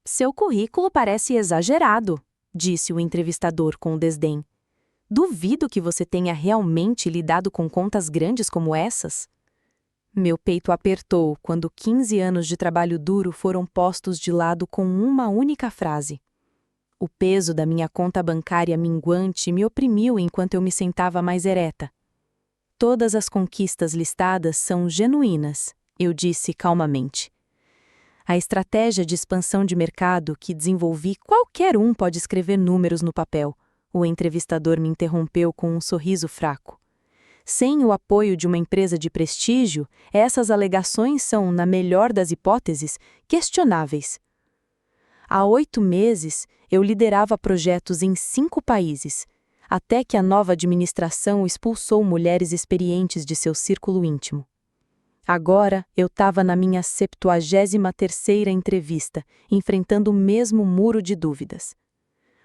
Seu currículo parece exagerado, disse o entrevistador com desdém. Duvido que você tenha realmente lidado com contas grandes como essas. Meu peito apertou quando 15 anos de trabalho duro foram postos de lado com uma única frase. O peso da minha conta bancária minguante me oprimiu enquanto eu me sentava mais ereta. Todas as conquistas listadas são genuínas, eu disse calmamente. A estratégia de expansão de mercado que desenvolvi, qualquer um pode escrever números no papel. O entrevistador me interrompeu com um sorriso fraco. Sem o apoio de uma empresa de prestígio, essas alegações são, na melhor das hipóteses, questionáveis. Há 8 meses, eu liderava projetos em 5 países, até que a nova administração expulsou mulheres experientes de seu círculo íntimo. Agora, eu estava na minha 73ª entrevista, enfrentando o mesmo muro de dúvidas.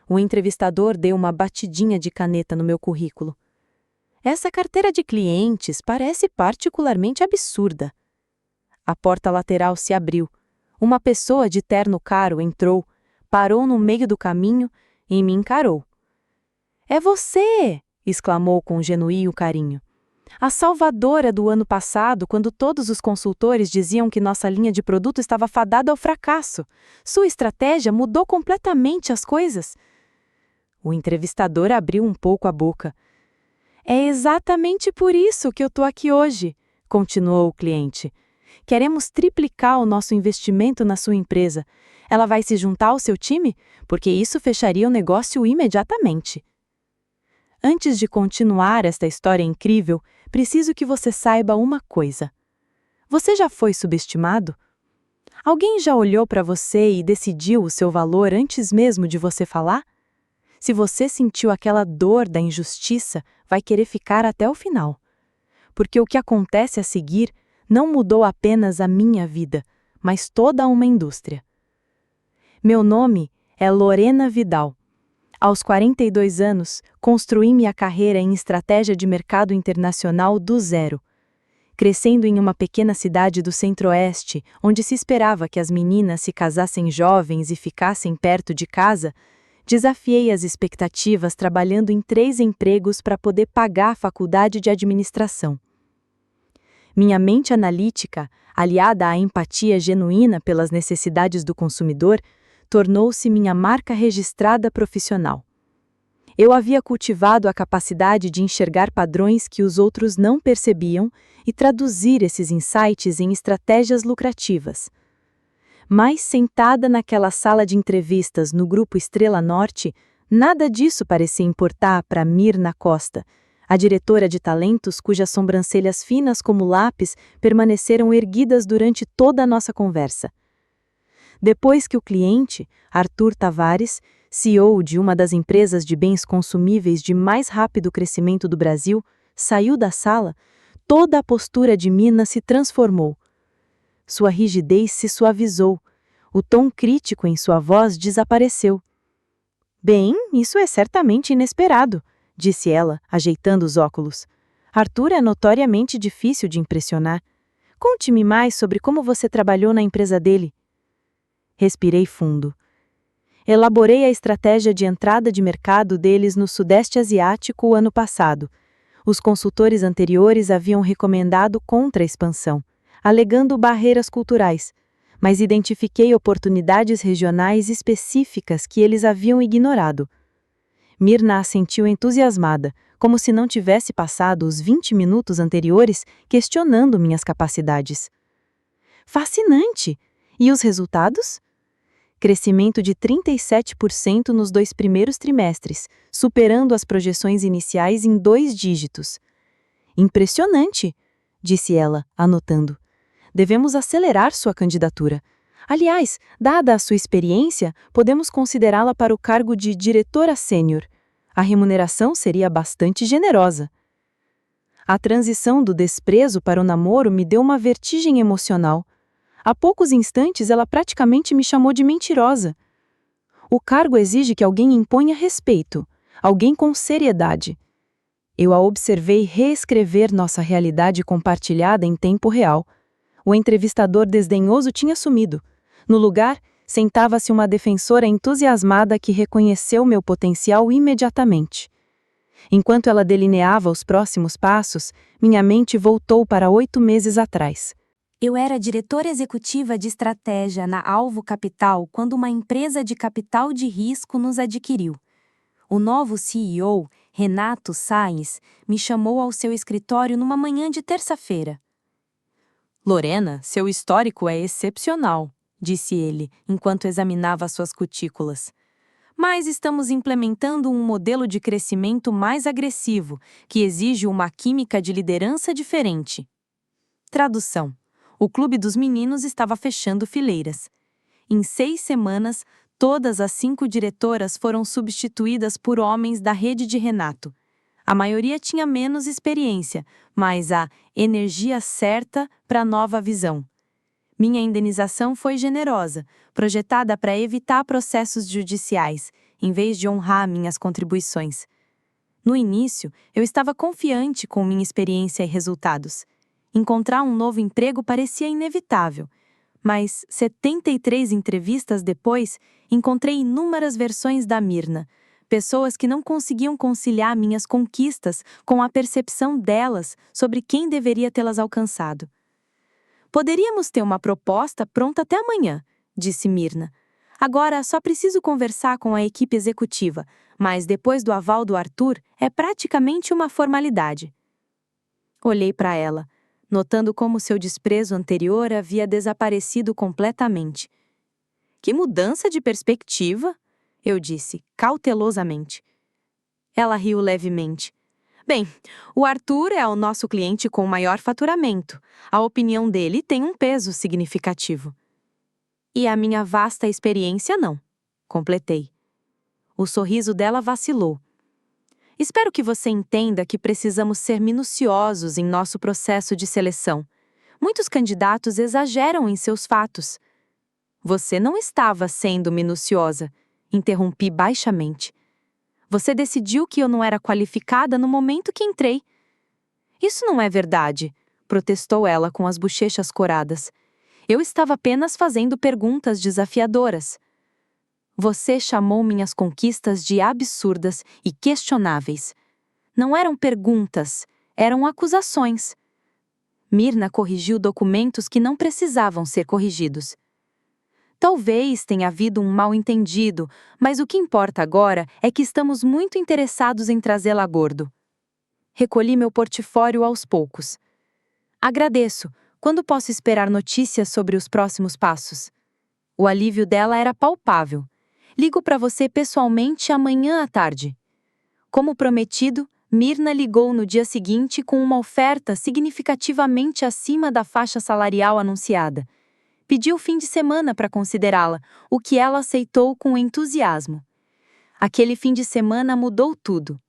O entrevistador deu uma batidinha de caneta no meu currículo. Essa carteira de clientes parece particularmente absurda. A porta lateral se abriu. Uma pessoa de terno caro entrou, parou no meio do caminho e me encarou. "É você!" exclamou com genuíno carinho. "A salvadora do ano passado, quando todos os consultores diziam que nossa linha de produto estava fadada ao fracasso. Sua estratégia mudou completamente as coisas." O entrevistador abriu um pouco a boca. "É exatamente por isso que eu estou aqui hoje", continuou o cliente. "Queremos triplicar o nosso investimento na sua empresa. Ela vai se juntar ao seu time? Porque isso fecharia o negócio imediatamente." Antes de continuar esta história incrível, preciso que você saiba uma coisa. Você já foi subestimado? Alguém já olhou para você e decidiu o seu valor antes mesmo de você falar? Se você sentiu aquela dor da injustiça, vai querer ficar até o final. Porque o que acontece a seguir não mudou apenas a minha vida, mas toda uma indústria. Meu nome é Lorena Vidal. Aos 42 anos, construí minha carreira em estratégia de mercado internacional do zero. Crescendo em uma pequena cidade do Centro-Oeste, onde se esperava que as meninas se casassem jovens e ficassem perto de casa, desafiei as expectativas trabalhando em 3 empregos para poder pagar a faculdade de administração. Minha mente analítica, aliada à empatia genuína pelas necessidades do consumidor, tornou-se minha marca registrada profissional. Eu havia cultivado a capacidade de enxergar padrões que os outros não percebiam e traduzir esses insights em estratégias lucrativas. Mas sentada naquela sala de entrevistas no Grupo Estrela Norte, nada disso parecia importar para Mirna Costa, a diretora de talentos cujas sobrancelhas finas como lápis permaneceram erguidas durante toda a nossa conversa. Depois que o cliente, Arthur Tavares, CEO de uma das empresas de bens consumíveis de mais rápido crescimento do Brasil, saiu da sala, toda a postura de Mirna se transformou. Sua rigidez se suavizou, o tom crítico em sua voz desapareceu. "Bem, isso é certamente inesperado", disse ela, ajeitando os óculos. "Arthur é notoriamente difícil de impressionar. Conte-me mais sobre como você trabalhou na empresa dele." Respirei fundo. Elaborei a estratégia de entrada de mercado deles no Sudeste Asiático o ano passado. Os consultores anteriores haviam recomendado contra a expansão, alegando barreiras culturais, mas identifiquei oportunidades regionais específicas que eles haviam ignorado. Mirna assentiu entusiasmada, como se não tivesse passado os 20 minutos anteriores questionando minhas capacidades. "Fascinante! E os resultados?" Crescimento de 37% nos 2 primeiros trimestres, superando as projeções iniciais em 2 dígitos. "Impressionante", disse ela, anotando. "Devemos acelerar sua candidatura. Aliás, dada a sua experiência, podemos considerá-la para o cargo de diretora sênior. A remuneração seria bastante generosa." A transição do desprezo para o namoro me deu uma vertigem emocional. Há poucos instantes ela praticamente me chamou de mentirosa. O cargo exige que alguém imponha respeito, alguém com seriedade. Eu a observei reescrever nossa realidade compartilhada em tempo real. O entrevistador desdenhoso tinha sumido. No lugar, sentava-se uma defensora entusiasmada que reconheceu meu potencial imediatamente. Enquanto ela delineava os próximos passos, minha mente voltou para 8 meses atrás. Eu era diretora executiva de estratégia na Alvo Capital quando uma empresa de capital de risco nos adquiriu. O novo CEO, Renato Sainz, me chamou ao seu escritório numa manhã de terça-feira. Lorena, seu histórico é excepcional, disse ele, enquanto examinava suas cutículas. Mas estamos implementando um modelo de crescimento mais agressivo, que exige uma química de liderança diferente. Tradução. O Clube dos Meninos estava fechando fileiras. Em 6 semanas, todas as 5 diretoras foram substituídas por homens da rede de Renato. A maioria tinha menos experiência, mas a energia certa para a nova visão. Minha indenização foi generosa, projetada para evitar processos judiciais, em vez de honrar minhas contribuições. No início, eu estava confiante com minha experiência e resultados. Encontrar um novo emprego parecia inevitável, mas 73 entrevistas depois, encontrei inúmeras versões da Mirna, pessoas que não conseguiam conciliar minhas conquistas com a percepção delas sobre quem deveria tê-las alcançado. Poderíamos ter uma proposta pronta até amanhã, disse Mirna. Agora só preciso conversar com a equipe executiva, mas depois do aval do Arthur, é praticamente uma formalidade. Olhei para ela, notando como seu desprezo anterior havia desaparecido completamente. Que mudança de perspectiva, eu disse, cautelosamente. Ela riu levemente. Bem, o Arthur é o nosso cliente com maior faturamento. A opinião dele tem um peso significativo. E a minha vasta experiência não, completei. O sorriso dela vacilou. Espero que você entenda que precisamos ser minuciosos em nosso processo de seleção. Muitos candidatos exageram em seus fatos. Você não estava sendo minuciosa, interrompi baixamente. Você decidiu que eu não era qualificada no momento que entrei. Isso não é verdade, protestou ela com as bochechas coradas. Eu estava apenas fazendo perguntas desafiadoras. Você chamou minhas conquistas de absurdas e questionáveis. Não eram perguntas, eram acusações. Mirna corrigiu documentos que não precisavam ser corrigidos. Talvez tenha havido um mal-entendido, mas o que importa agora é que estamos muito interessados em trazê-la a bordo. Recolhi meu portfólio aos poucos. Agradeço. Quando posso esperar notícias sobre os próximos passos? O alívio dela era palpável. Ligo para você pessoalmente amanhã à tarde. Como prometido, Mirna ligou no dia seguinte com uma oferta significativamente acima da faixa salarial anunciada. Pediu fim de semana para considerá-la, o que ela aceitou com entusiasmo. Aquele fim de semana mudou tudo.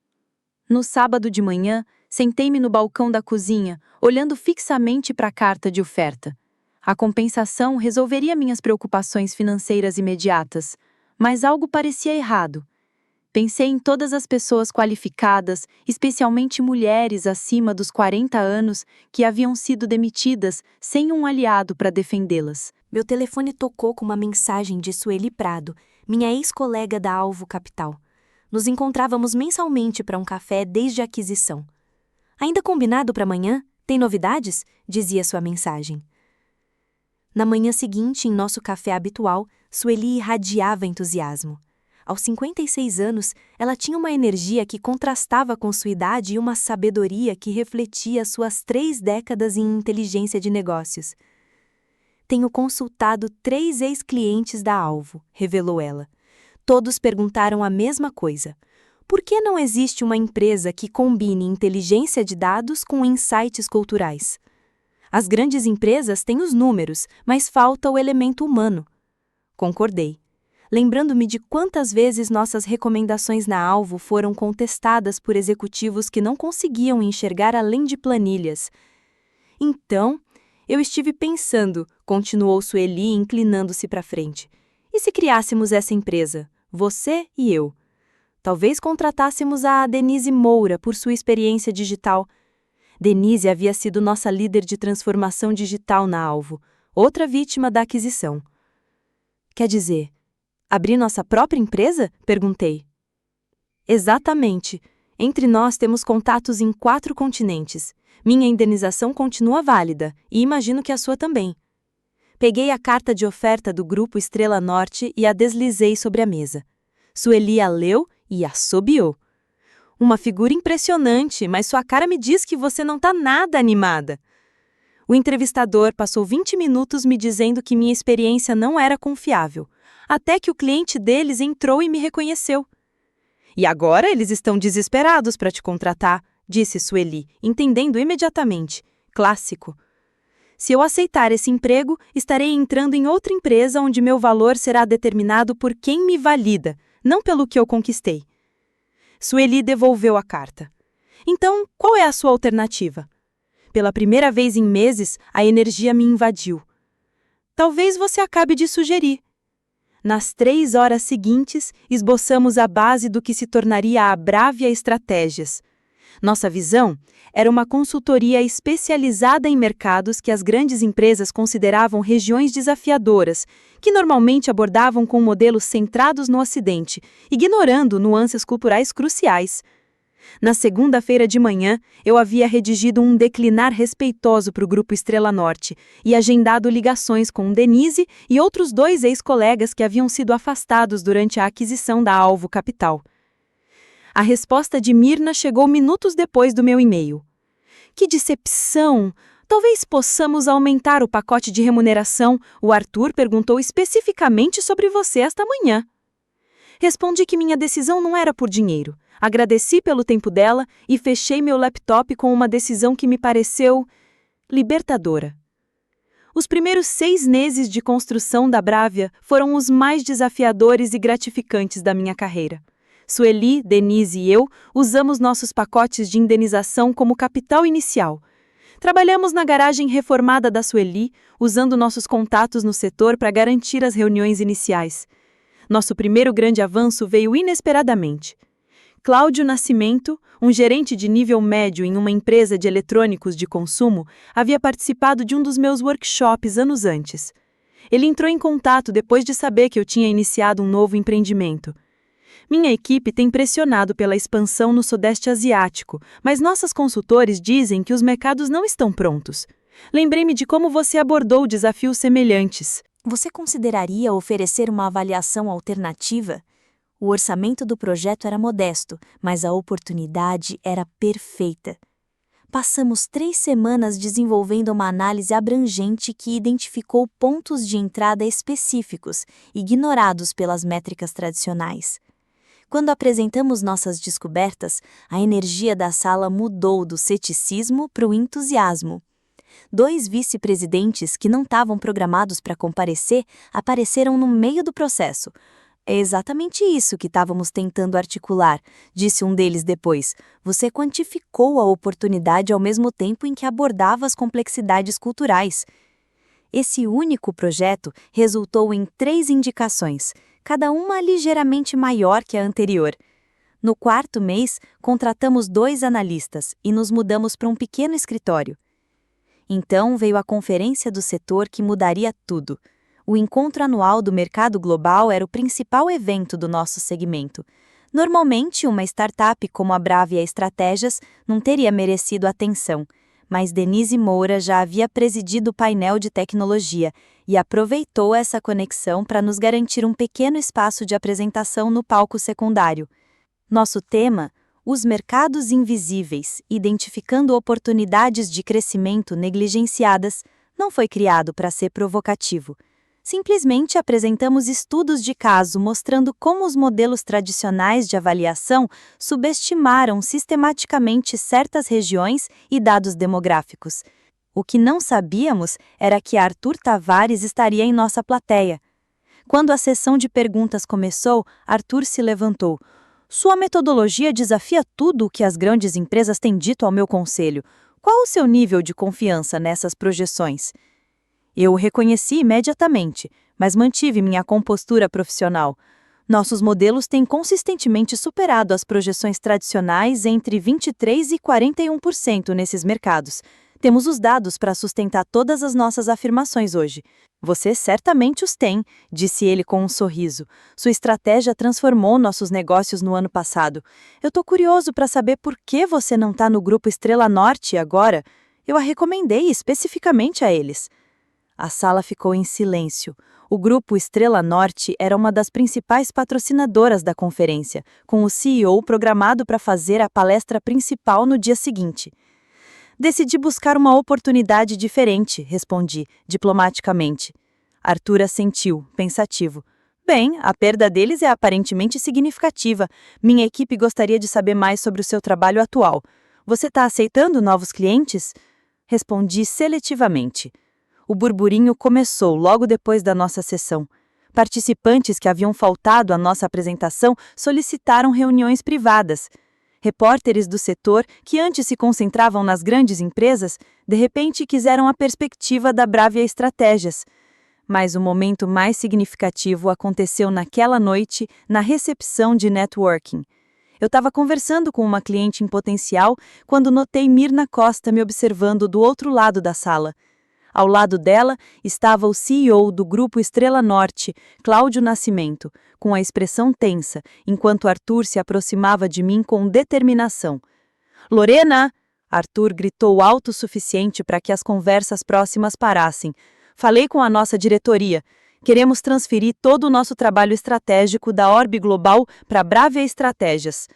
No sábado de manhã, sentei-me no balcão da cozinha, olhando fixamente para a carta de oferta. A compensação resolveria minhas preocupações financeiras imediatas, mas algo parecia errado. Pensei em todas as pessoas qualificadas, especialmente mulheres acima dos 40 anos, que haviam sido demitidas sem um aliado para defendê-las. Meu telefone tocou com uma mensagem de Sueli Prado, minha ex-colega da Alvo Capital. Nos encontrávamos mensalmente para um café desde a aquisição. Ainda combinado para amanhã? Tem novidades? Dizia sua mensagem. Na manhã seguinte, em nosso café habitual, Sueli irradiava entusiasmo. Aos 56 anos, ela tinha uma energia que contrastava com sua idade e uma sabedoria que refletia suas 3 décadas em inteligência de negócios. Tenho consultado 3 ex-clientes da Alvo, revelou ela. Todos perguntaram a mesma coisa. Por que não existe uma empresa que combine inteligência de dados com insights culturais? As grandes empresas têm os números, mas falta o elemento humano. Concordei, lembrando-me de quantas vezes nossas recomendações na Alvo foram contestadas por executivos que não conseguiam enxergar além de planilhas. Então, eu estive pensando, continuou Sueli inclinando-se para frente. E se criássemos essa empresa, você e eu? Talvez contratássemos a Denise Moura por sua experiência digital. Denise havia sido nossa líder de transformação digital na Alvo, outra vítima da aquisição. Quer dizer, abrir nossa própria empresa? Perguntei. Exatamente. Entre nós temos contatos em 4 continentes. Minha indenização continua válida, e imagino que a sua também. Peguei a carta de oferta do Grupo Estrela Norte e a deslizei sobre a mesa. Sueli a leu e assobiou. Uma figura impressionante, mas sua cara me diz que você não está nada animada. O entrevistador passou 20 minutos me dizendo que minha experiência não era confiável, até que o cliente deles entrou e me reconheceu. E agora eles estão desesperados para te contratar, disse Sueli, entendendo imediatamente. Clássico. Se eu aceitar esse emprego, estarei entrando em outra empresa onde meu valor será determinado por quem me valida, não pelo que eu conquistei. Sueli devolveu a carta. Então, qual é a sua alternativa? Pela primeira vez em meses, a energia me invadiu. Talvez você acabe de sugerir. Nas 3 horas seguintes, esboçamos a base do que se tornaria a Bravia Estratégias. Nossa visão era uma consultoria especializada em mercados que as grandes empresas consideravam regiões desafiadoras, que normalmente abordavam com modelos centrados no Ocidente, ignorando nuances culturais cruciais. Na segunda-feira de manhã, eu havia redigido um declinar respeitoso para o Grupo Estrela Norte e agendado ligações com Denise e outros 2 ex-colegas que haviam sido afastados durante a aquisição da Alvo Capital. A resposta de Mirna chegou minutos depois do meu e-mail. Que decepção! Talvez possamos aumentar o pacote de remuneração. O Arthur perguntou especificamente sobre você esta manhã. Respondi que minha decisão não era por dinheiro. Agradeci pelo tempo dela e fechei meu laptop com uma decisão que me pareceu libertadora. Os primeiros 6 meses de construção da Bravia foram os mais desafiadores e gratificantes da minha carreira. Sueli, Denise e eu usamos nossos pacotes de indenização como capital inicial. Trabalhamos na garagem reformada da Sueli, usando nossos contatos no setor para garantir as reuniões iniciais. Nosso primeiro grande avanço veio inesperadamente. Cláudio Nascimento, um gerente de nível médio em uma empresa de eletrônicos de consumo, havia participado de um dos meus workshops anos antes. Ele entrou em contato depois de saber que eu tinha iniciado um novo empreendimento. Minha equipe tem pressionado pela expansão no Sudeste Asiático, mas nossos consultores dizem que os mercados não estão prontos. Lembrei-me de como você abordou desafios semelhantes. Você consideraria oferecer uma avaliação alternativa? O orçamento do projeto era modesto, mas a oportunidade era perfeita. Passamos 3 semanas desenvolvendo uma análise abrangente que identificou pontos de entrada específicos, ignorados pelas métricas tradicionais. Quando apresentamos nossas descobertas, a energia da sala mudou do ceticismo para o entusiasmo. 2 vice-presidentes que não estavam programados para comparecer apareceram no meio do processo. É exatamente isso que estávamos tentando articular, disse um deles depois. Você quantificou a oportunidade ao mesmo tempo em que abordava as complexidades culturais. Esse único projeto resultou em 3 indicações, cada uma ligeiramente maior que a anterior. No 4º mês, contratamos 2 analistas e nos mudamos para um pequeno escritório. Então veio a conferência do setor que mudaria tudo. O encontro anual do mercado global era o principal evento do nosso segmento. Normalmente, uma startup como a Bravia Estratégias não teria merecido atenção, mas Denise Moura já havia presidido o painel de tecnologia e aproveitou essa conexão para nos garantir um pequeno espaço de apresentação no palco secundário. Nosso tema, os mercados invisíveis, identificando oportunidades de crescimento negligenciadas, não foi criado para ser provocativo. Simplesmente apresentamos estudos de caso mostrando como os modelos tradicionais de avaliação subestimaram sistematicamente certas regiões e dados demográficos. O que não sabíamos era que Arthur Tavares estaria em nossa plateia. Quando a sessão de perguntas começou, Arthur se levantou. Sua metodologia desafia tudo o que as grandes empresas têm dito ao meu conselho. Qual o seu nível de confiança nessas projeções? Eu o reconheci imediatamente, mas mantive minha compostura profissional. Nossos modelos têm consistentemente superado as projeções tradicionais entre 23% e 41% nesses mercados. Temos os dados para sustentar todas as nossas afirmações hoje. Você certamente os tem, disse ele com um sorriso. Sua estratégia transformou nossos negócios no ano passado. Eu tô curioso para saber por que você não está no grupo Estrela Norte agora. Eu a recomendei especificamente a eles. A sala ficou em silêncio. O grupo Estrela Norte era uma das principais patrocinadoras da conferência, com o CEO programado para fazer a palestra principal no dia seguinte. Decidi buscar uma oportunidade diferente, respondi, diplomaticamente. Arthur assentiu, pensativo. Bem, a perda deles é aparentemente significativa. Minha equipe gostaria de saber mais sobre o seu trabalho atual. Você está aceitando novos clientes? Respondi seletivamente. O burburinho começou logo depois da nossa sessão. Participantes que haviam faltado à nossa apresentação solicitaram reuniões privadas. Repórteres do setor, que antes se concentravam nas grandes empresas, de repente quiseram a perspectiva da Bravia Estratégias. Mas o momento mais significativo aconteceu naquela noite, na recepção de networking. Eu estava conversando com uma cliente em potencial quando notei Mirna Costa me observando do outro lado da sala. Ao lado dela estava o CEO do Grupo Estrela Norte, Cláudio Nascimento, com a expressão tensa, enquanto Arthur se aproximava de mim com determinação. «Lorena!» Arthur gritou alto o suficiente para que as conversas próximas parassem. «Falei com a nossa diretoria. Queremos transferir todo o nosso trabalho estratégico da Orbe Global para Bravia Estratégias.»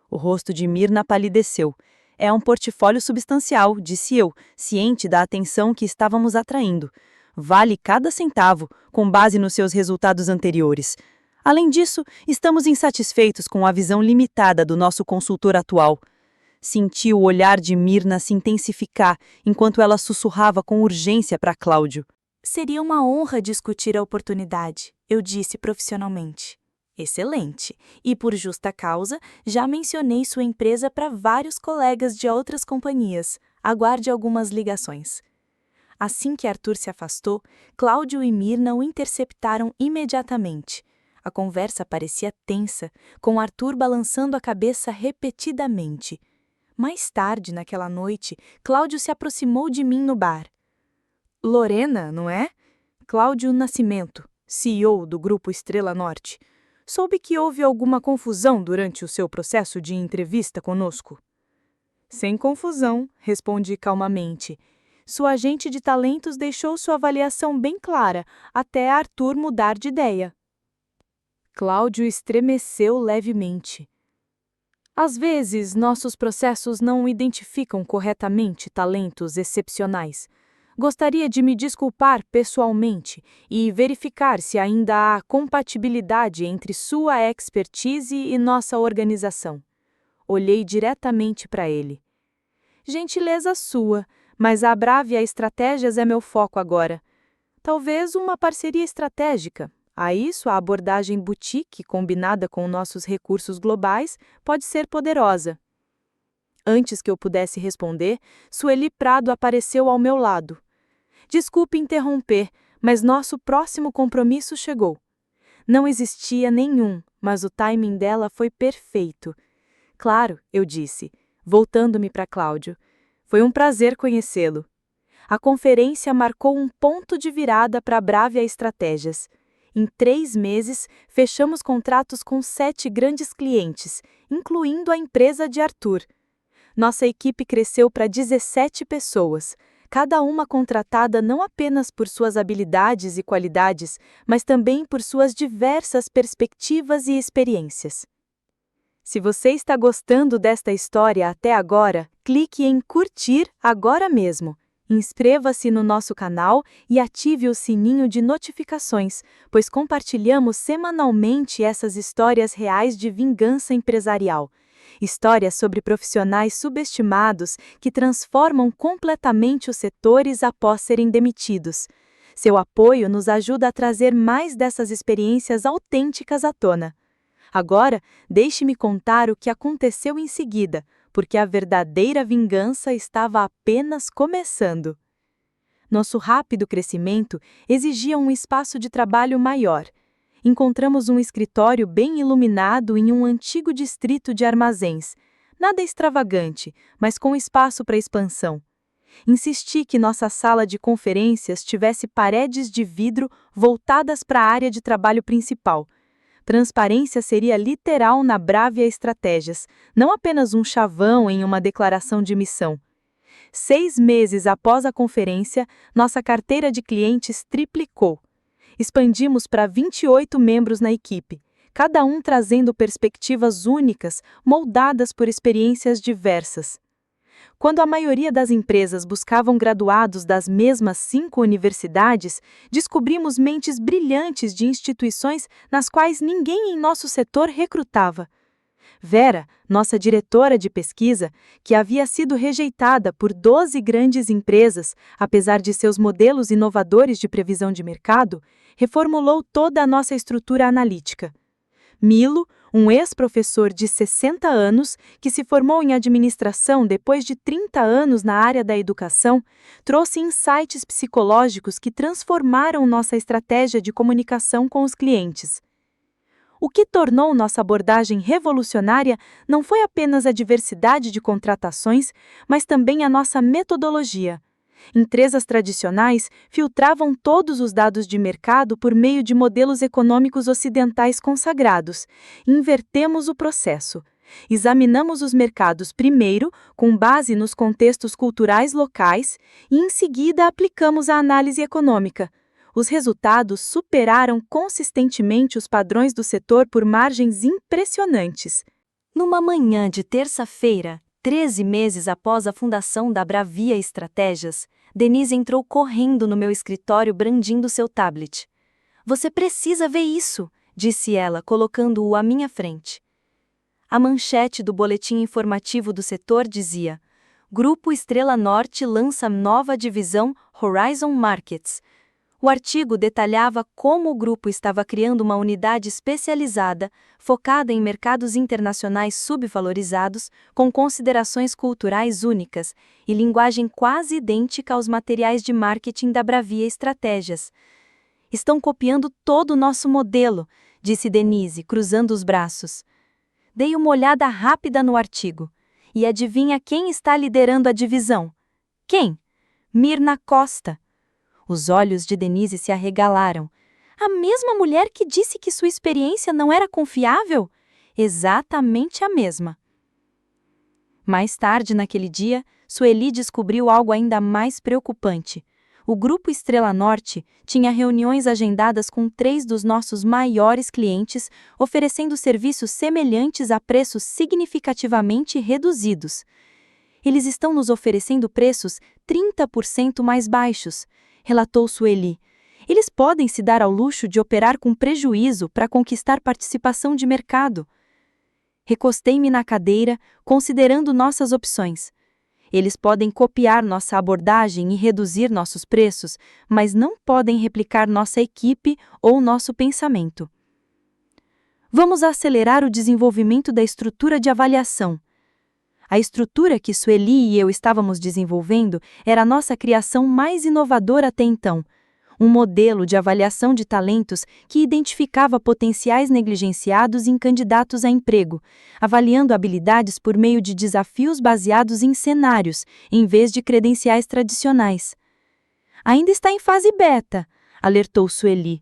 O rosto de Mirna palideceu. «É um portfólio substancial», disse eu, ciente da atenção que estávamos atraindo. «Vale cada centavo, com base nos seus resultados anteriores. Além disso, estamos insatisfeitos com a visão limitada do nosso consultor atual.» Senti o olhar de Mirna se intensificar, enquanto ela sussurrava com urgência para Cláudio. Seria uma honra discutir a oportunidade, eu disse profissionalmente. Excelente. E por justa causa, já mencionei sua empresa para vários colegas de outras companhias. Aguarde algumas ligações. Assim que Arthur se afastou, Cláudio e Mirna o interceptaram imediatamente. A conversa parecia tensa, com Arthur balançando a cabeça repetidamente. Mais tarde, naquela noite, Cláudio se aproximou de mim no bar. Lorena, não é? Cláudio Nascimento, CEO do Grupo Estrela Norte. Soube que houve alguma confusão durante o seu processo de entrevista conosco. Sem confusão, respondi calmamente. Sua agente de talentos deixou sua avaliação bem clara, até Arthur mudar de ideia. Cláudio estremeceu levemente. Às vezes, nossos processos não identificam corretamente talentos excepcionais. Gostaria de me desculpar pessoalmente e verificar se ainda há compatibilidade entre sua expertise e nossa organização. Olhei diretamente para ele. Gentileza sua, mas a Bravia Estratégias é meu foco agora. Talvez uma parceria estratégica. A isso, a abordagem boutique combinada com nossos recursos globais pode ser poderosa. Antes que eu pudesse responder, Sueli Prado apareceu ao meu lado. Desculpe interromper, mas nosso próximo compromisso chegou. Não existia nenhum, mas o timing dela foi perfeito. Claro, eu disse, voltando-me para Cláudio. Foi um prazer conhecê-lo. A conferência marcou um ponto de virada para a Bravia Estratégias. Em 3 meses, fechamos contratos com 7 grandes clientes, incluindo a empresa de Arthur. Nossa equipe cresceu para 17 pessoas, cada uma contratada não apenas por suas habilidades e qualidades, mas também por suas diversas perspectivas e experiências. Se você está gostando desta história até agora, clique em curtir agora mesmo. Inscreva-se no nosso canal e ative o sininho de notificações, pois compartilhamos semanalmente essas histórias reais de vingança empresarial. Histórias sobre profissionais subestimados que transformam completamente os setores após serem demitidos. Seu apoio nos ajuda a trazer mais dessas experiências autênticas à tona. Agora, deixe-me contar o que aconteceu em seguida, porque a verdadeira vingança estava apenas começando. Nosso rápido crescimento exigia um espaço de trabalho maior. Encontramos um escritório bem iluminado em um antigo distrito de armazéns. Nada extravagante, mas com espaço para expansão. Insisti que nossa sala de conferências tivesse paredes de vidro voltadas para a área de trabalho principal. Transparência seria literal na Bravia Estratégias, não apenas um chavão em uma declaração de missão. 6 meses após a conferência, nossa carteira de clientes triplicou. Expandimos para 28 membros na equipe, cada um trazendo perspectivas únicas, moldadas por experiências diversas. Quando a maioria das empresas buscavam graduados das mesmas 5 universidades, descobrimos mentes brilhantes de instituições nas quais ninguém em nosso setor recrutava. Vera, nossa diretora de pesquisa, que havia sido rejeitada por 12 grandes empresas, apesar de seus modelos inovadores de previsão de mercado, reformulou toda a nossa estrutura analítica. Milo, um ex-professor de 60 anos, que se formou em administração depois de 30 anos na área da educação, trouxe insights psicológicos que transformaram nossa estratégia de comunicação com os clientes. O que tornou nossa abordagem revolucionária não foi apenas a diversidade de contratações, mas também a nossa metodologia. Empresas tradicionais filtravam todos os dados de mercado por meio de modelos econômicos ocidentais consagrados. Invertemos o processo. Examinamos os mercados primeiro, com base nos contextos culturais locais, e em seguida aplicamos a análise econômica. Os resultados superaram consistentemente os padrões do setor por margens impressionantes. Numa manhã de terça-feira, 13 meses após a fundação da Bravia Estratégias, Denise entrou correndo no meu escritório brandindo seu tablet. "Você precisa ver isso", disse ela, colocando-o à minha frente. A manchete do boletim informativo do setor dizia: Grupo Estrela Norte lança nova divisão Horizon Markets. O artigo detalhava como o grupo estava criando uma unidade especializada, focada em mercados internacionais subvalorizados, com considerações culturais únicas e linguagem quase idêntica aos materiais de marketing da Bravia Estratégias. "Estão copiando todo o nosso modelo", disse Denise, cruzando os braços. Dei uma olhada rápida no artigo. E adivinha quem está liderando a divisão? Quem? Mirna Costa. Os olhos de Denise se arregalaram. A mesma mulher que disse que sua experiência não era confiável? Exatamente a mesma. Mais tarde naquele dia, Sueli descobriu algo ainda mais preocupante. O Grupo Estrela Norte tinha reuniões agendadas com 3 dos nossos maiores clientes, oferecendo serviços semelhantes a preços significativamente reduzidos. "Eles estão nos oferecendo preços 30% mais baixos", relatou Sueli. "Eles podem se dar ao luxo de operar com prejuízo para conquistar participação de mercado." Recostei-me na cadeira, considerando nossas opções. Eles podem copiar nossa abordagem e reduzir nossos preços, mas não podem replicar nossa equipe ou nosso pensamento. Vamos acelerar o desenvolvimento da estrutura de avaliação. A estrutura que Sueli e eu estávamos desenvolvendo era a nossa criação mais inovadora até então. Um modelo de avaliação de talentos que identificava potenciais negligenciados em candidatos a emprego, avaliando habilidades por meio de desafios baseados em cenários, em vez de credenciais tradicionais. "Ainda está em fase beta", alertou Sueli.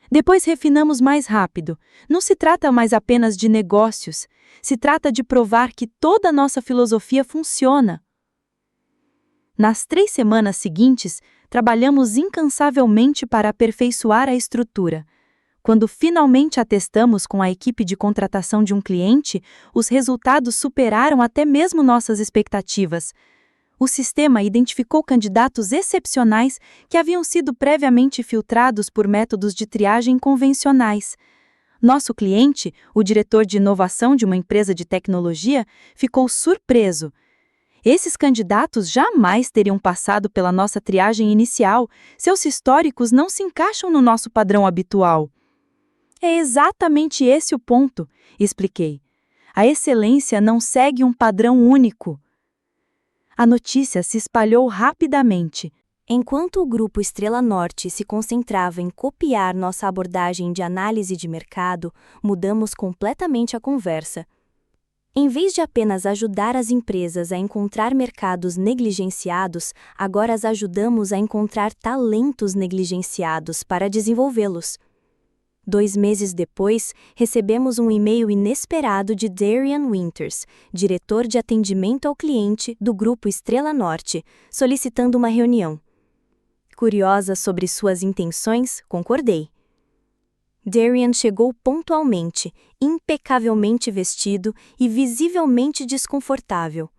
"Depois refinamos mais rápido. Não se trata mais apenas de negócios. Se trata de provar que toda a nossa filosofia funciona." Nas 3 semanas seguintes, trabalhamos incansavelmente para aperfeiçoar a estrutura. Quando finalmente a testamos com a equipe de contratação de um cliente, os resultados superaram até mesmo nossas expectativas. O sistema identificou candidatos excepcionais que haviam sido previamente filtrados por métodos de triagem convencionais. Nosso cliente, o diretor de inovação de uma empresa de tecnologia, ficou surpreso. Esses candidatos jamais teriam passado pela nossa triagem inicial, seus históricos não se encaixam no nosso padrão habitual. "É exatamente esse o ponto", expliquei. "A excelência não segue um padrão único." A notícia se espalhou rapidamente. Enquanto o Grupo Estrela Norte se concentrava em copiar nossa abordagem de análise de mercado, mudamos completamente a conversa. Em vez de apenas ajudar as empresas a encontrar mercados negligenciados, agora as ajudamos a encontrar talentos negligenciados para desenvolvê-los. 2 meses depois, recebemos um e-mail inesperado de Darian Winters, diretor de atendimento ao cliente do Grupo Estrela Norte, solicitando uma reunião. Curiosa sobre suas intenções, concordei. Darian chegou pontualmente, impecavelmente vestido e visivelmente desconfortável.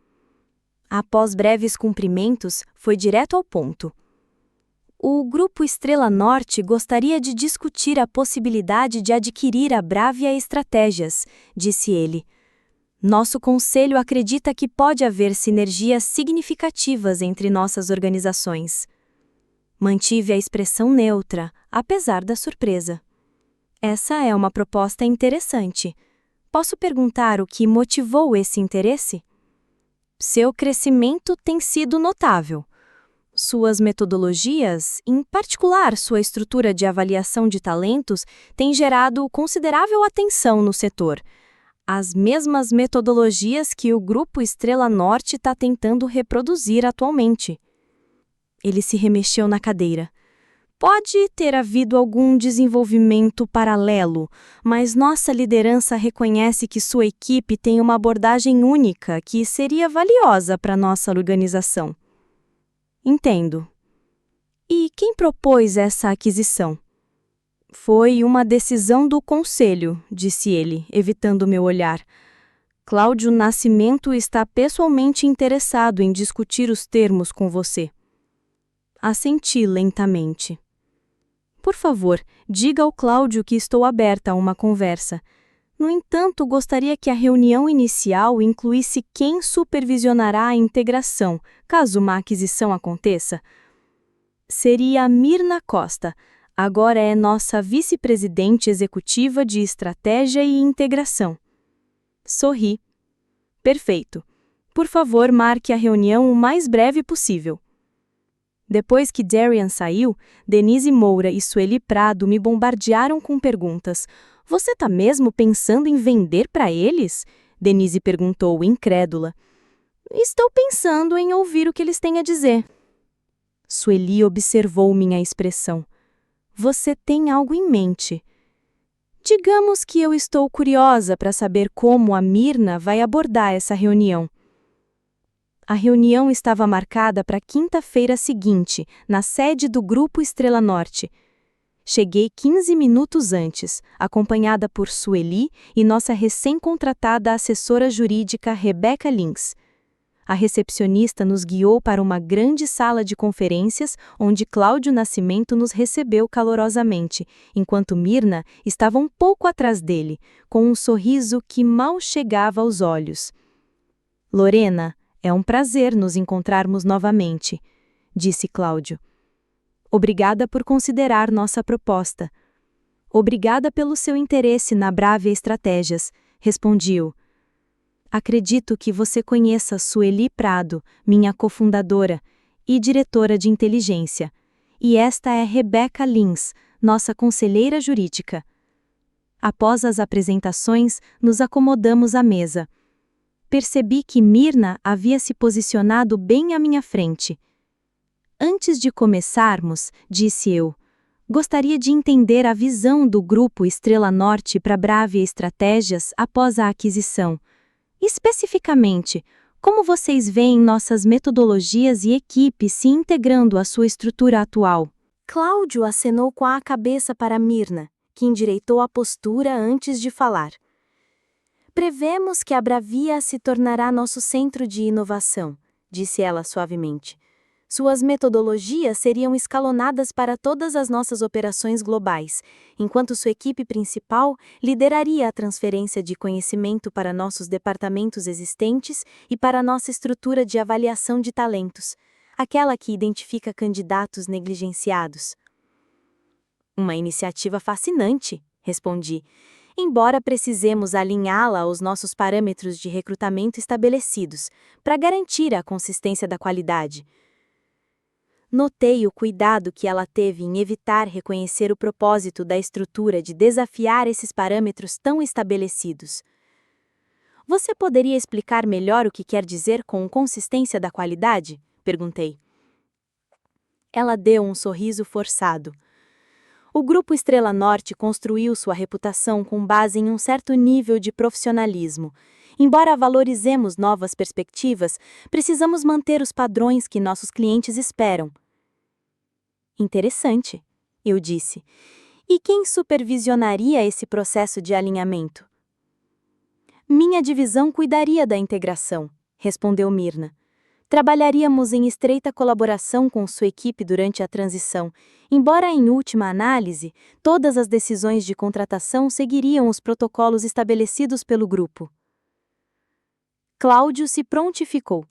Após breves cumprimentos, foi direto ao ponto. O Grupo Estrela Norte gostaria de discutir a possibilidade de adquirir a Bravia Estratégias, disse ele. Nosso conselho acredita que pode haver sinergias significativas entre nossas organizações. Mantive a expressão neutra, apesar da surpresa. Essa é uma proposta interessante. Posso perguntar o que motivou esse interesse? Seu crescimento tem sido notável. Suas metodologias, em particular sua estrutura de avaliação de talentos, têm gerado considerável atenção no setor. As mesmas metodologias que o Grupo Estrela Norte está tentando reproduzir atualmente. Ele se remexeu na cadeira. Pode ter havido algum desenvolvimento paralelo, mas nossa liderança reconhece que sua equipe tem uma abordagem única que seria valiosa para nossa organização. Entendo. E quem propôs essa aquisição? Foi uma decisão do conselho, disse ele, evitando meu olhar. Cláudio Nascimento está pessoalmente interessado em discutir os termos com você. Assenti lentamente. Por favor, diga ao Cláudio que estou aberta a uma conversa. No entanto, gostaria que a reunião inicial incluísse quem supervisionará a integração, caso uma aquisição aconteça. Seria a Mirna Costa, agora é nossa vice-presidente executiva de estratégia e integração. Sorri. Perfeito. Por favor, marque a reunião o mais breve possível. Depois que Darian saiu, Denise Moura e Sueli Prado me bombardearam com perguntas. Você está mesmo pensando em vender para eles? Denise perguntou, incrédula. Estou pensando em ouvir o que eles têm a dizer. Sueli observou minha expressão. Você tem algo em mente. Digamos que eu estou curiosa para saber como a Mirna vai abordar essa reunião. A reunião estava marcada para quinta-feira seguinte, na sede do Grupo Estrela Norte. Cheguei 15 minutos antes, acompanhada por Sueli e nossa recém-contratada assessora jurídica Rebeca Lins. A recepcionista nos guiou para uma grande sala de conferências onde Cláudio Nascimento nos recebeu calorosamente, enquanto Mirna estava um pouco atrás dele, com um sorriso que mal chegava aos olhos. Lorena, é um prazer nos encontrarmos novamente, disse Cláudio. Obrigada por considerar nossa proposta. Obrigada pelo seu interesse na Bravia Estratégias, respondi-o. Acredito que você conheça Sueli Prado, minha cofundadora e diretora de inteligência, e esta é Rebeca Lins, nossa conselheira jurídica. Após as apresentações, nos acomodamos à mesa. Percebi que Mirna havia se posicionado bem à minha frente. Antes de começarmos, disse eu, gostaria de entender a visão do Grupo Estrela Norte para Bravia Estratégias após a aquisição. Especificamente, como vocês veem nossas metodologias e equipes se integrando à sua estrutura atual? Cláudio acenou com a cabeça para Mirna, que endireitou a postura antes de falar. Prevemos que a Bravia se tornará nosso centro de inovação, disse ela suavemente. Suas metodologias seriam escalonadas para todas as nossas operações globais, enquanto sua equipe principal lideraria a transferência de conhecimento para nossos departamentos existentes e para nossa estrutura de avaliação de talentos, aquela que identifica candidatos negligenciados. Uma iniciativa fascinante, respondi, embora precisemos alinhá-la aos nossos parâmetros de recrutamento estabelecidos, para garantir a consistência da qualidade. Notei o cuidado que ela teve em evitar reconhecer o propósito da estrutura de desafiar esses parâmetros tão estabelecidos. Você poderia explicar melhor o que quer dizer com consistência da qualidade? Perguntei. Ela deu um sorriso forçado. O Grupo Estrela Norte construiu sua reputação com base em um certo nível de profissionalismo. Embora valorizemos novas perspectivas, precisamos manter os padrões que nossos clientes esperam. Interessante, eu disse. E quem supervisionaria esse processo de alinhamento? Minha divisão cuidaria da integração, respondeu Mirna. Trabalharíamos em estreita colaboração com sua equipe durante a transição, embora, em última análise, todas as decisões de contratação seguiriam os protocolos estabelecidos pelo grupo. Cláudio se prontificou.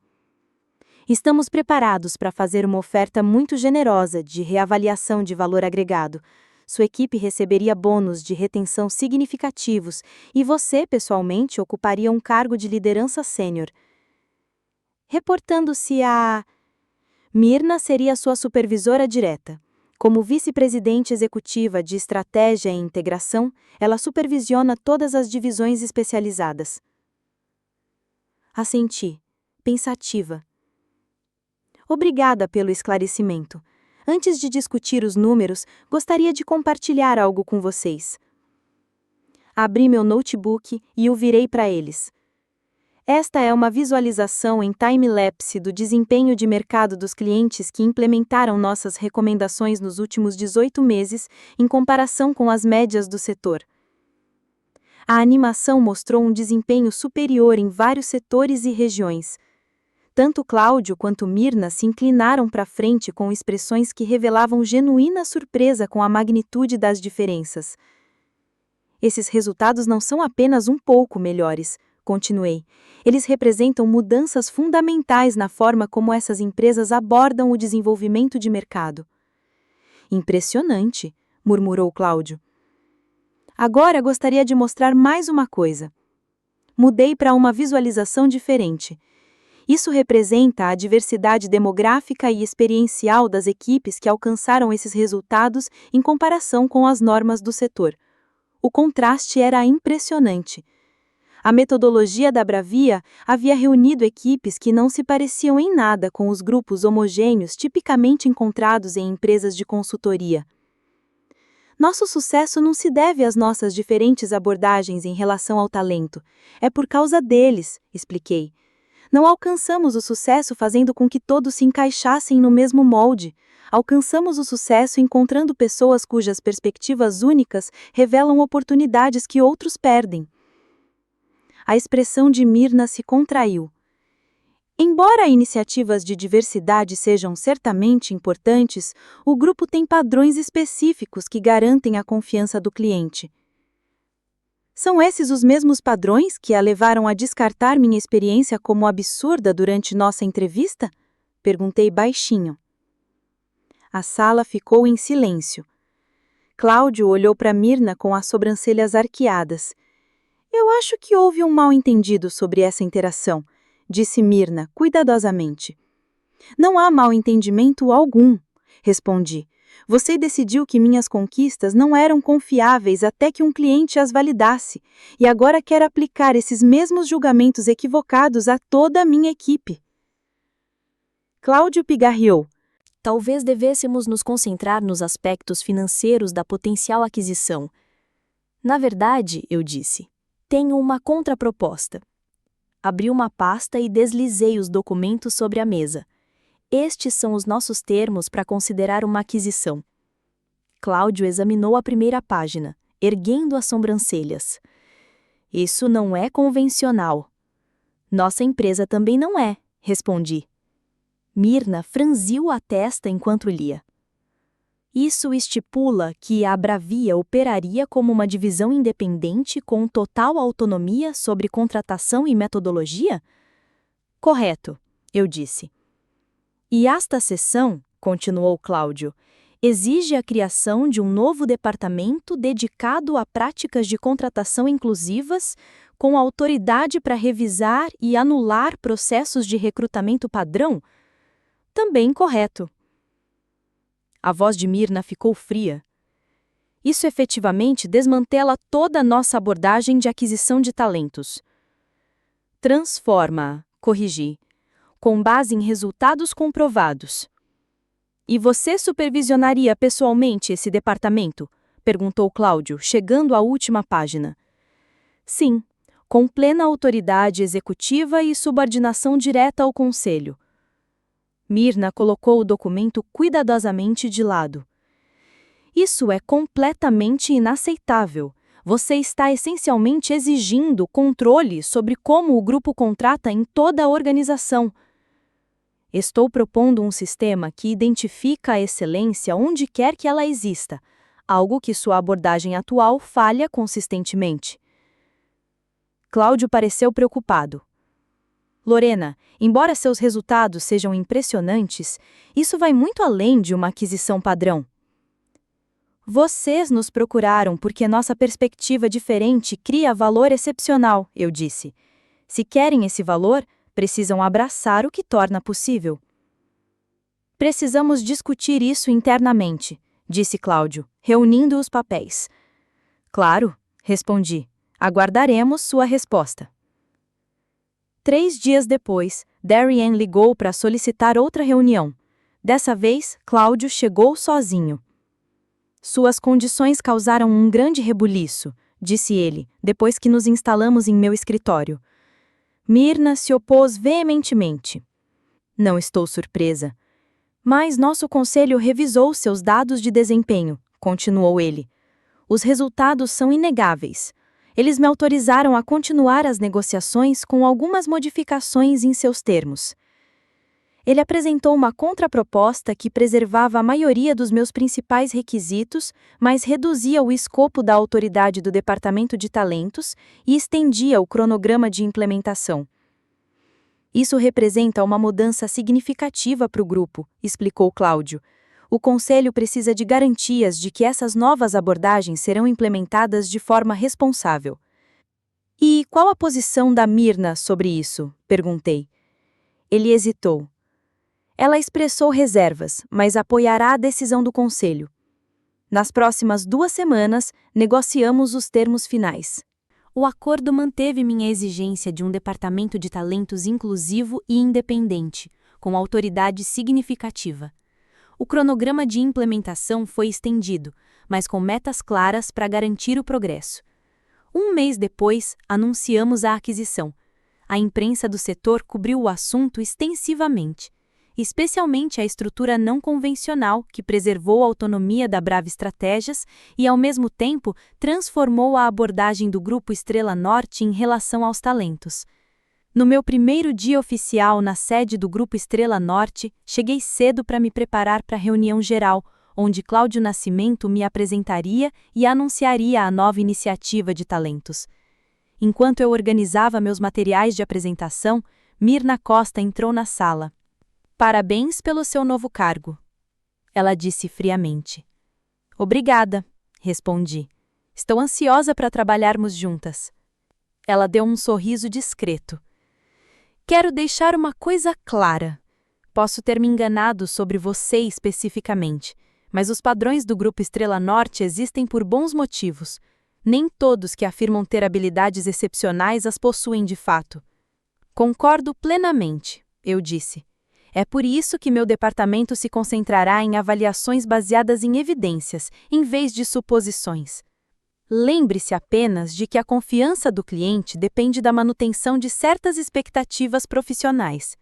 Estamos preparados para fazer uma oferta muito generosa de reavaliação de valor agregado. Sua equipe receberia bônus de retenção significativos e você, pessoalmente, ocuparia um cargo de liderança sênior. Reportando-se a... Mirna seria sua supervisora direta. Como vice-presidente executiva de Estratégia e Integração, ela supervisiona todas as divisões especializadas. Assenti, pensativa. Obrigada pelo esclarecimento. Antes de discutir os números, gostaria de compartilhar algo com vocês. Abri meu notebook e o virei para eles. Esta é uma visualização em time-lapse do desempenho de mercado dos clientes que implementaram nossas recomendações nos últimos 18 meses, em comparação com as médias do setor. A animação mostrou um desempenho superior em vários setores e regiões. Tanto Cláudio quanto Mirna se inclinaram para frente com expressões que revelavam genuína surpresa com a magnitude das diferenças. Esses resultados não são apenas um pouco melhores, continuei. Eles representam mudanças fundamentais na forma como essas empresas abordam o desenvolvimento de mercado. Impressionante, murmurou Cláudio. Agora gostaria de mostrar mais uma coisa. Mudei para uma visualização diferente. Isso representa a diversidade demográfica e experiencial das equipes que alcançaram esses resultados em comparação com as normas do setor. O contraste era impressionante. A metodologia da Bravia havia reunido equipes que não se pareciam em nada com os grupos homogêneos tipicamente encontrados em empresas de consultoria. Nosso sucesso não se deve às nossas diferentes abordagens em relação ao talento. É por causa deles, expliquei. Não alcançamos o sucesso fazendo com que todos se encaixassem no mesmo molde. Alcançamos o sucesso encontrando pessoas cujas perspectivas únicas revelam oportunidades que outros perdem. A expressão de Mirna se contraiu. Embora iniciativas de diversidade sejam certamente importantes, o grupo tem padrões específicos que garantem a confiança do cliente. São esses os mesmos padrões que a levaram a descartar minha experiência como absurda durante nossa entrevista? Perguntei baixinho. A sala ficou em silêncio. Cláudio olhou para Mirna com as sobrancelhas arqueadas. Eu acho que houve um mal-entendido sobre essa interação, disse Mirna cuidadosamente. Não há mal-entendimento algum, respondi. Você decidiu que minhas conquistas não eram confiáveis até que um cliente as validasse, e agora quer aplicar esses mesmos julgamentos equivocados a toda a minha equipe. Cláudio pigarreou. Talvez devêssemos nos concentrar nos aspectos financeiros da potencial aquisição. Na verdade, eu disse, tenho uma contraproposta. Abri uma pasta e deslizei os documentos sobre a mesa. Estes são os nossos termos para considerar uma aquisição. Cláudio examinou a primeira página, erguendo as sobrancelhas. Isso não é convencional. Nossa empresa também não é, respondi. Mirna franziu a testa enquanto lia. Isso estipula que a Bravia operaria como uma divisão independente com total autonomia sobre contratação e metodologia? Correto, eu disse. E esta seção, continuou Cláudio, exige a criação de um novo departamento dedicado a práticas de contratação inclusivas, com autoridade para revisar e anular processos de recrutamento padrão? Também correto. A voz de Mirna ficou fria. Isso efetivamente desmantela toda a nossa abordagem de aquisição de talentos. Transforma, corrigi, com base em resultados comprovados. E você supervisionaria pessoalmente esse departamento? Perguntou Cláudio, chegando à última página. Sim, com plena autoridade executiva e subordinação direta ao conselho. Mirna colocou o documento cuidadosamente de lado. Isso é completamente inaceitável. Você está essencialmente exigindo controle sobre como o grupo contrata em toda a organização. Estou propondo um sistema que identifica a excelência onde quer que ela exista, algo que sua abordagem atual falha consistentemente. Cláudio pareceu preocupado. Lorena, embora seus resultados sejam impressionantes, isso vai muito além de uma aquisição padrão. Vocês nos procuraram porque nossa perspectiva diferente cria valor excepcional, eu disse. Se querem esse valor, precisam abraçar o que torna possível. Precisamos discutir isso internamente, disse Cláudio, reunindo os papéis. Claro, respondi. Aguardaremos sua resposta. 3 dias depois, Darien ligou para solicitar outra reunião. Dessa vez, Cláudio chegou sozinho. Suas condições causaram um grande rebuliço, disse ele, depois que nos instalamos em meu escritório. Mirna se opôs veementemente. Não estou surpresa. Mas nosso conselho revisou seus dados de desempenho, continuou ele. Os resultados são inegáveis. Eles me autorizaram a continuar as negociações com algumas modificações em seus termos. Ele apresentou uma contraproposta que preservava a maioria dos meus principais requisitos, mas reduzia o escopo da autoridade do Departamento de Talentos e estendia o cronograma de implementação. Isso representa uma mudança significativa para o grupo, explicou Cláudio. O Conselho precisa de garantias de que essas novas abordagens serão implementadas de forma responsável. E qual a posição da Mirna sobre isso? Perguntei. Ele hesitou. Ela expressou reservas, mas apoiará a decisão do Conselho. Nas próximas 2 semanas, negociamos os termos finais. O acordo manteve minha exigência de um departamento de talentos inclusivo e independente, com autoridade significativa. O cronograma de implementação foi estendido, mas com metas claras para garantir o progresso. 1 mês depois, anunciamos a aquisição. A imprensa do setor cobriu o assunto extensivamente, especialmente a estrutura não convencional que preservou a autonomia da Brava Estratégias e, ao mesmo tempo, transformou a abordagem do Grupo Estrela Norte em relação aos talentos. No meu primeiro dia oficial na sede do Grupo Estrela Norte, cheguei cedo para me preparar para a reunião geral, onde Cláudio Nascimento me apresentaria e anunciaria a nova iniciativa de talentos. Enquanto eu organizava meus materiais de apresentação, Mirna Costa entrou na sala. Parabéns pelo seu novo cargo. Ela disse friamente. Obrigada, respondi. Estou ansiosa para trabalharmos juntas. Ela deu um sorriso discreto. Quero deixar uma coisa clara. Posso ter me enganado sobre você especificamente, mas os padrões do Grupo Estrela Norte existem por bons motivos. Nem todos que afirmam ter habilidades excepcionais as possuem de fato. Concordo plenamente, eu disse. É por isso que meu departamento se concentrará em avaliações baseadas em evidências, em vez de suposições. Lembre-se apenas de que a confiança do cliente depende da manutenção de certas expectativas profissionais.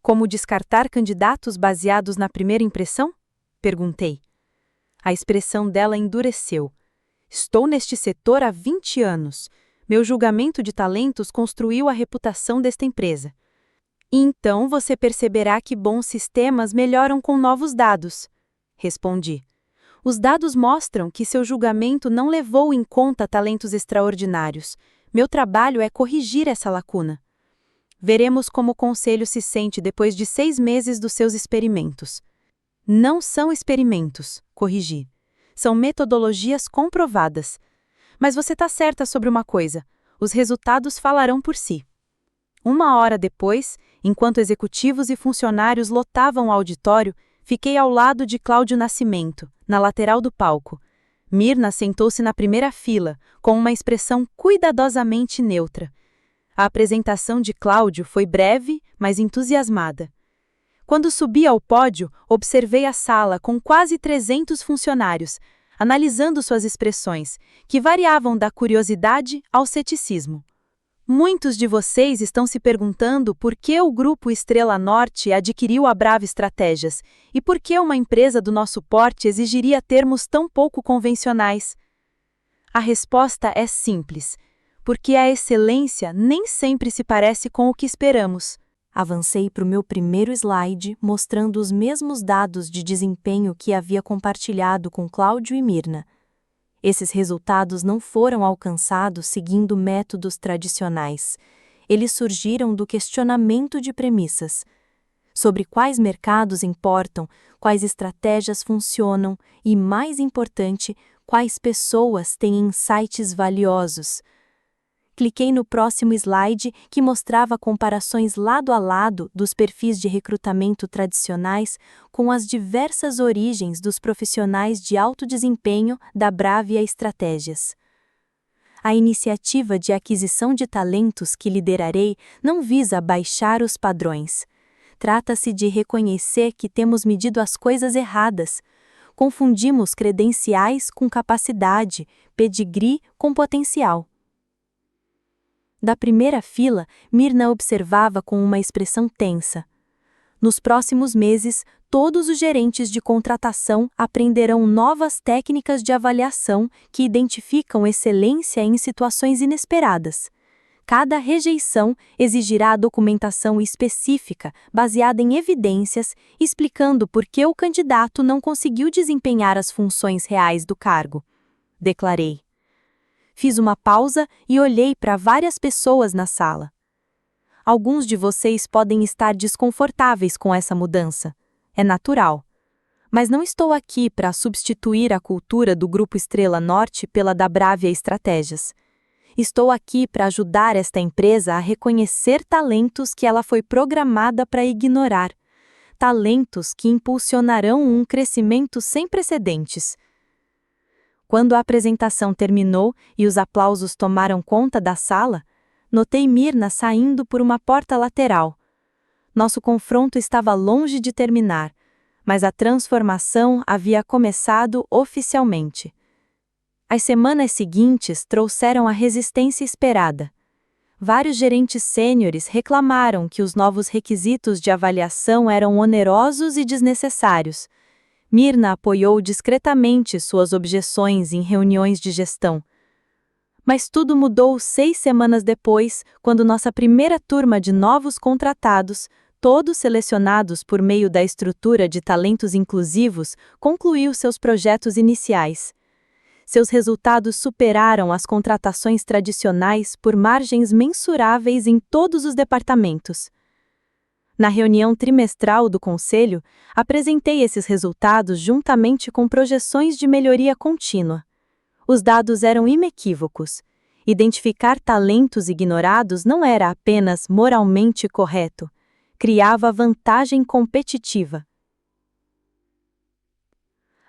Como descartar candidatos baseados na primeira impressão? Perguntei. A expressão dela endureceu. Estou neste setor há 20 anos. Meu julgamento de talentos construiu a reputação desta empresa. Então você perceberá que bons sistemas melhoram com novos dados. Respondi. Os dados mostram que seu julgamento não levou em conta talentos extraordinários. Meu trabalho é corrigir essa lacuna. Veremos como o conselho se sente depois de 6 meses dos seus experimentos. Não são experimentos, corrigi. São metodologias comprovadas. Mas você está certa sobre uma coisa. Os resultados falarão por si. 1 hora depois, enquanto executivos e funcionários lotavam o auditório, fiquei ao lado de Cláudio Nascimento, na lateral do palco. Mirna sentou-se na primeira fila, com uma expressão cuidadosamente neutra. A apresentação de Cláudio foi breve, mas entusiasmada. Quando subi ao pódio, observei a sala com quase 300 funcionários, analisando suas expressões, que variavam da curiosidade ao ceticismo. Muitos de vocês estão se perguntando por que o Grupo Estrela Norte adquiriu a Brava Estratégias e por que uma empresa do nosso porte exigiria termos tão pouco convencionais. A resposta é simples, porque a excelência nem sempre se parece com o que esperamos. Avancei para o meu primeiro slide, mostrando os mesmos dados de desempenho que havia compartilhado com Cláudio e Mirna. Esses resultados não foram alcançados seguindo métodos tradicionais. Eles surgiram do questionamento de premissas. Sobre quais mercados importam, quais estratégias funcionam e, mais importante, quais pessoas têm insights valiosos. Cliquei no próximo slide, que mostrava comparações lado a lado dos perfis de recrutamento tradicionais com as diversas origens dos profissionais de alto desempenho da Bravia Estratégias. A iniciativa de aquisição de talentos que liderarei não visa baixar os padrões. Trata-se de reconhecer que temos medido as coisas erradas. Confundimos credenciais com capacidade, pedigree com potencial. Da primeira fila, Mirna observava com uma expressão tensa. Nos próximos meses, todos os gerentes de contratação aprenderão novas técnicas de avaliação que identificam excelência em situações inesperadas. Cada rejeição exigirá documentação específica, baseada em evidências, explicando por que o candidato não conseguiu desempenhar as funções reais do cargo. Declarei. Fiz uma pausa e olhei para várias pessoas na sala. Alguns de vocês podem estar desconfortáveis com essa mudança. É natural. Mas não estou aqui para substituir a cultura do Grupo Estrela Norte pela da Bravia Estratégias. Estou aqui para ajudar esta empresa a reconhecer talentos que ela foi programada para ignorar. Talentos que impulsionarão um crescimento sem precedentes. Quando a apresentação terminou e os aplausos tomaram conta da sala, notei Mirna saindo por uma porta lateral. Nosso confronto estava longe de terminar, mas a transformação havia começado oficialmente. As semanas seguintes trouxeram a resistência esperada. Vários gerentes sêniores reclamaram que os novos requisitos de avaliação eram onerosos e desnecessários. Mirna apoiou discretamente suas objeções em reuniões de gestão. Mas tudo mudou 6 semanas depois, quando nossa primeira turma de novos contratados, todos selecionados por meio da estrutura de talentos inclusivos, concluiu seus projetos iniciais. Seus resultados superaram as contratações tradicionais por margens mensuráveis em todos os departamentos. Na reunião trimestral do Conselho, apresentei esses resultados juntamente com projeções de melhoria contínua. Os dados eram inequívocos. Identificar talentos ignorados não era apenas moralmente correto, criava vantagem competitiva.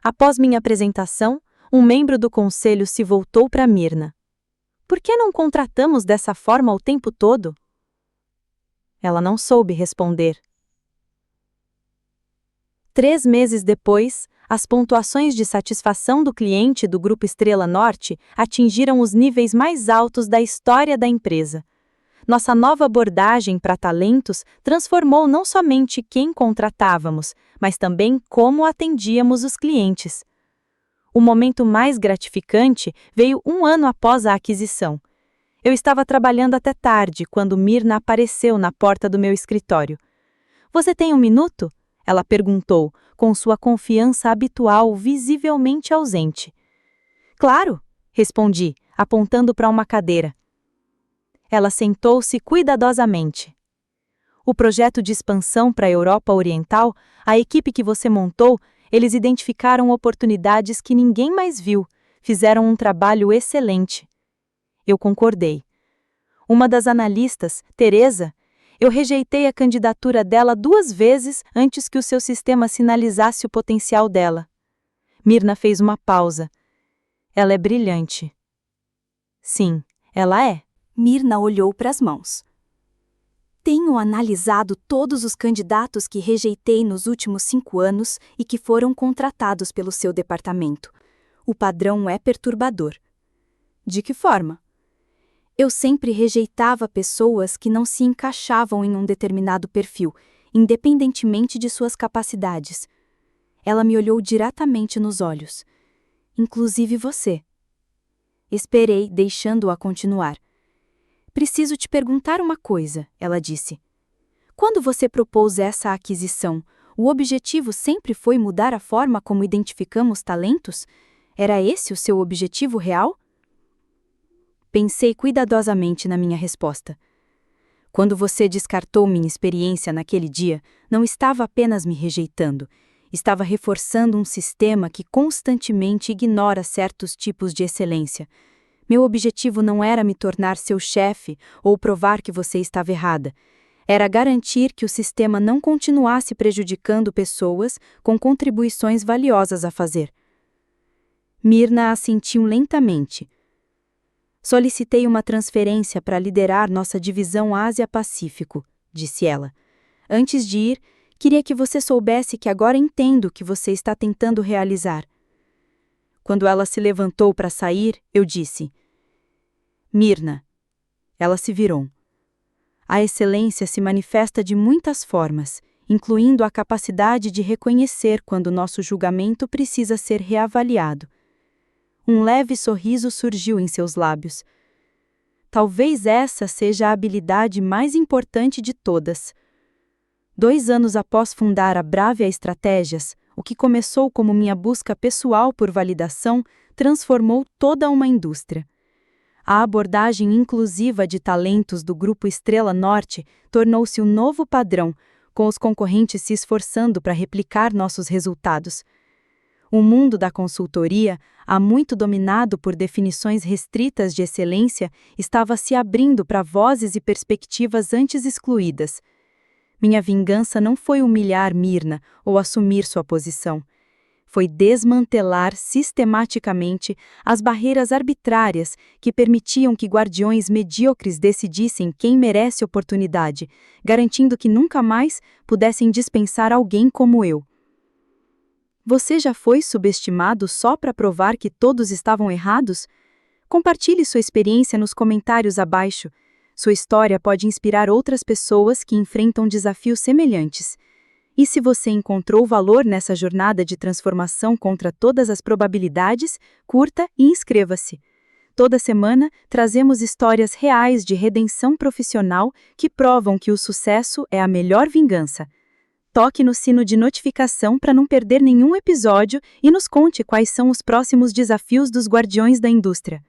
Após minha apresentação, um membro do Conselho se voltou para Mirna. Por que não contratamos dessa forma o tempo todo? Ela não soube responder. 3 meses depois, as pontuações de satisfação do cliente do Grupo Estrela Norte atingiram os níveis mais altos da história da empresa. Nossa nova abordagem para talentos transformou não somente quem contratávamos, mas também como atendíamos os clientes. O momento mais gratificante veio 1 ano após a aquisição. Eu estava trabalhando até tarde quando Mirna apareceu na porta do meu escritório. Você tem 1 minuto? Ela perguntou, com sua confiança habitual visivelmente ausente. Claro, respondi, apontando para uma cadeira. Ela sentou-se cuidadosamente. O projeto de expansão para a Europa Oriental, a equipe que você montou, eles identificaram oportunidades que ninguém mais viu, fizeram um trabalho excelente. Eu concordei. Uma das analistas, Teresa, eu rejeitei a candidatura dela 2 vezes antes que o seu sistema sinalizasse o potencial dela. Mirna fez uma pausa. Ela é brilhante. Sim, ela é. Mirna olhou para as mãos. Tenho analisado todos os candidatos que rejeitei nos últimos 5 anos e que foram contratados pelo seu departamento. O padrão é perturbador. De que forma? Eu sempre rejeitava pessoas que não se encaixavam em um determinado perfil, independentemente de suas capacidades. Ela me olhou diretamente nos olhos. Inclusive você. Esperei, deixando-a continuar. Preciso te perguntar uma coisa, ela disse. Quando você propôs essa aquisição, o objetivo sempre foi mudar a forma como identificamos talentos? Era esse o seu objetivo real? Pensei cuidadosamente na minha resposta. Quando você descartou minha experiência naquele dia, não estava apenas me rejeitando, estava reforçando um sistema que constantemente ignora certos tipos de excelência. Meu objetivo não era me tornar seu chefe ou provar que você estava errada. Era garantir que o sistema não continuasse prejudicando pessoas com contribuições valiosas a fazer. Mirna assentiu lentamente. Solicitei uma transferência para liderar nossa divisão Ásia-Pacífico, disse ela. Antes de ir, queria que você soubesse que agora entendo o que você está tentando realizar. Quando ela se levantou para sair, eu disse: Mirna. Ela se virou. A excelência se manifesta de muitas formas, incluindo a capacidade de reconhecer quando nosso julgamento precisa ser reavaliado. Um leve sorriso surgiu em seus lábios. Talvez essa seja a habilidade mais importante de todas. 2 anos após fundar a Bravia Estratégias, o que começou como minha busca pessoal por validação, transformou toda uma indústria. A abordagem inclusiva de talentos do Grupo Estrela Norte tornou-se um novo padrão, com os concorrentes se esforçando para replicar nossos resultados. O mundo da consultoria, há muito dominado por definições restritas de excelência, estava se abrindo para vozes e perspectivas antes excluídas. Minha vingança não foi humilhar Mirna ou assumir sua posição. Foi desmantelar sistematicamente as barreiras arbitrárias que permitiam que guardiões medíocres decidissem quem merece oportunidade, garantindo que nunca mais pudessem dispensar alguém como eu. Você já foi subestimado só para provar que todos estavam errados? Compartilhe sua experiência nos comentários abaixo. Sua história pode inspirar outras pessoas que enfrentam desafios semelhantes. E se você encontrou valor nessa jornada de transformação contra todas as probabilidades, curta e inscreva-se. Toda semana, trazemos histórias reais de redenção profissional que provam que o sucesso é a melhor vingança. Toque no sino de notificação para não perder nenhum episódio e nos conte quais são os próximos desafios dos guardiões da indústria.